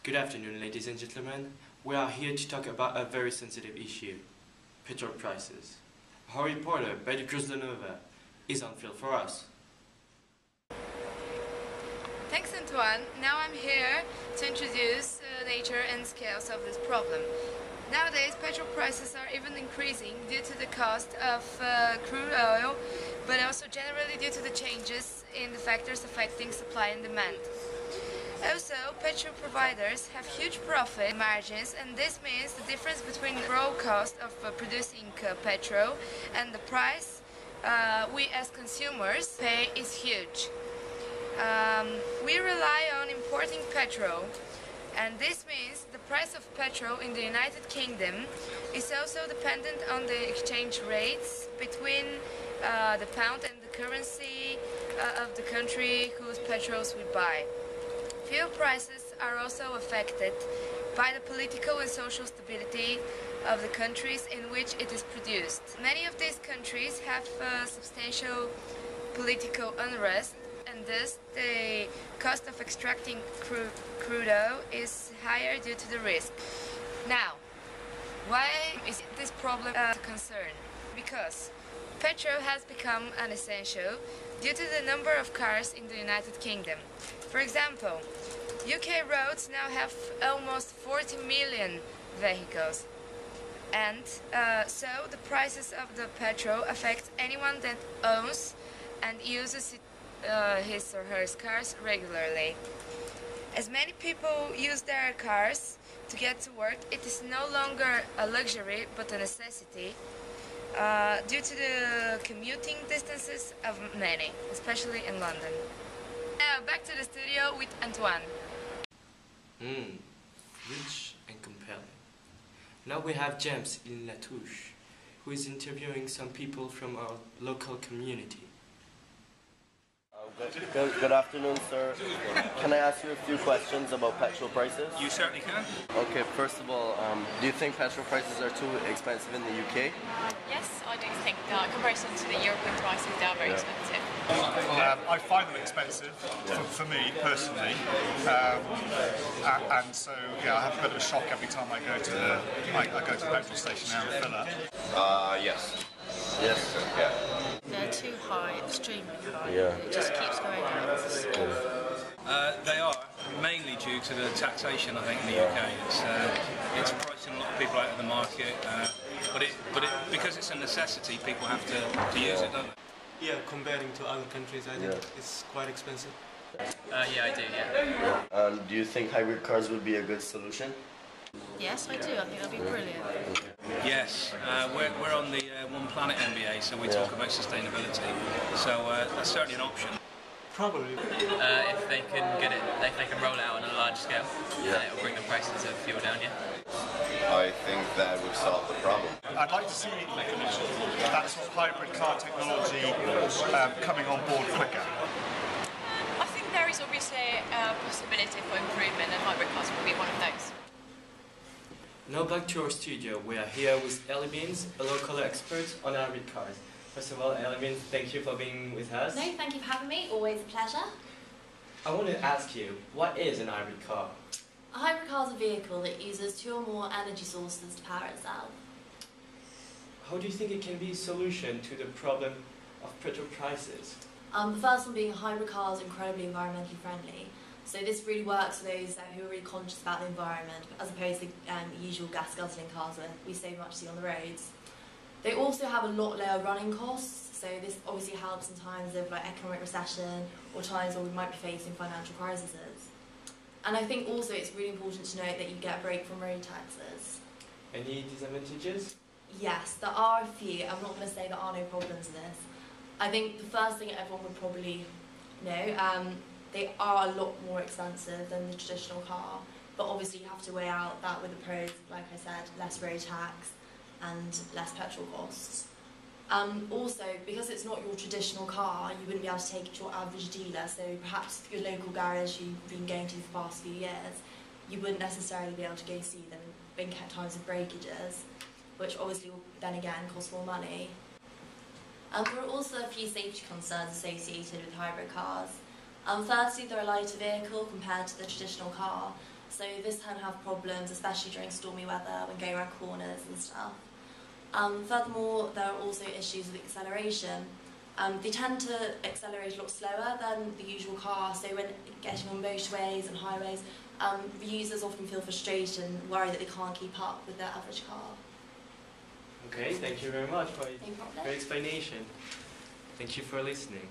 Good afternoon, ladies and gentlemen. We are here to talk about a very sensitive issue, petrol prices. Our reporter, Betty Grosdanova, is on field for us. Thanks, Antoine. Now I'm here to introduce the nature and scales of this problem. Nowadays, petrol prices are even increasing due to the cost of crude oil, but also generally due to the changes in the factors affecting supply and demand. Also, petrol providers have huge profit margins, and this means the difference between the raw cost of producing petrol and the price we as consumers pay is huge. We rely on importing petrol, and this means the price of petrol in the United Kingdom is also dependent on the exchange rates between the pound and the currency of the country whose petrols we buy. Fuel prices are also affected by the political and social stability of the countries in which it is produced. Many of these countries have substantial political unrest, and thus the cost of extracting crude oil is higher due to the risk. Now, why is this problem a concern? Because petrol has become unessential due to the number of cars in the United Kingdom. For example, UK roads now have almost 40 million vehicles, and so the prices of the petrol affect anyone that owns and uses his or her cars regularly. As many people use their cars to get to work, it is no longer a luxury but a necessity due to the commuting distances of many, especially in London. Now back to the studio with Antoine. Rich and compelling. Now we have James in Latouche, who is interviewing some people from our local community. Good afternoon, sir. Can I ask you a few questions about petrol prices? You certainly can. Okay, first of all, do you think petrol prices are too expensive in the UK? Yes, I do think that in comparison to the European prices, they are very expensive. I find them expensive for me personally, and so I have a bit of a shock every time I go to the petrol station now and fill up. Yes. Yes. Yeah. They're too high, extremely high. Yeah. It just keeps going up. They are mainly due to the taxation, I think, in the UK. It's pricing a lot of people out of the market, but because it's a necessity, people have to use it, don't they? Yeah, comparing to other countries, I think it's quite expensive. Yeah, I do, yeah. Do you think hybrid cars would be a good solution? Yes, I do. I think that'd be brilliant. Yes, we're on the One Planet MBA, so we talk about sustainability. So that's certainly an option. Probably. If they can get it, if they can roll it out on a large scale, then it will bring the prices of fuel down, yeah? I think that would solve the problem. I'd like to see that sort of hybrid car technology coming on board quicker. I think there is obviously a possibility for improvement, and hybrid cars will be one of those. Now back to our studio. We are here with Ellie Beans, a local expert on hybrid cars. First of all, Ellie Beans, thank you for being with us. No, thank you for having me. Always a pleasure. I want to ask you, what is an hybrid car? A hybrid car is a vehicle that uses two or more energy sources to power itself. How do you think it can be a solution to the problem of petrol prices? The first one being a hybrid car is incredibly environmentally friendly. So this really works for those who are really conscious about the environment, as opposed to usual gas guzzling cars that we so much see on the roads. They also have a lot lower running costs, so this obviously helps in times of economic recession or times where we might be facing financial crises. And I think also it's really important to note that you get a break from road taxes. Any disadvantages? Yes, there are a few. I'm not going to say there are no problems with this. I think the first thing everyone would probably know, they are a lot more expensive than the traditional car, but obviously you have to weigh out that with the pros, like I said, less road tax and less petrol costs. Also, because it's not your traditional car, you wouldn't be able to take it to your average dealer, so perhaps your local garage you've been going to for the past few years, you wouldn't necessarily be able to go see them in times of breakages, which obviously will then again cost more money. There are also a few safety concerns associated with hybrid cars. Firstly, they're a lighter vehicle compared to the traditional car, so this can have problems, especially during stormy weather when going around corners and stuff. Furthermore, there are also issues with acceleration. They tend to accelerate a lot slower than the usual car, so when getting on motorways and highways, users often feel frustrated and worry that they can't keep up with their average car. Okay, thank you very much for No problem. your explanation. Thank you for listening.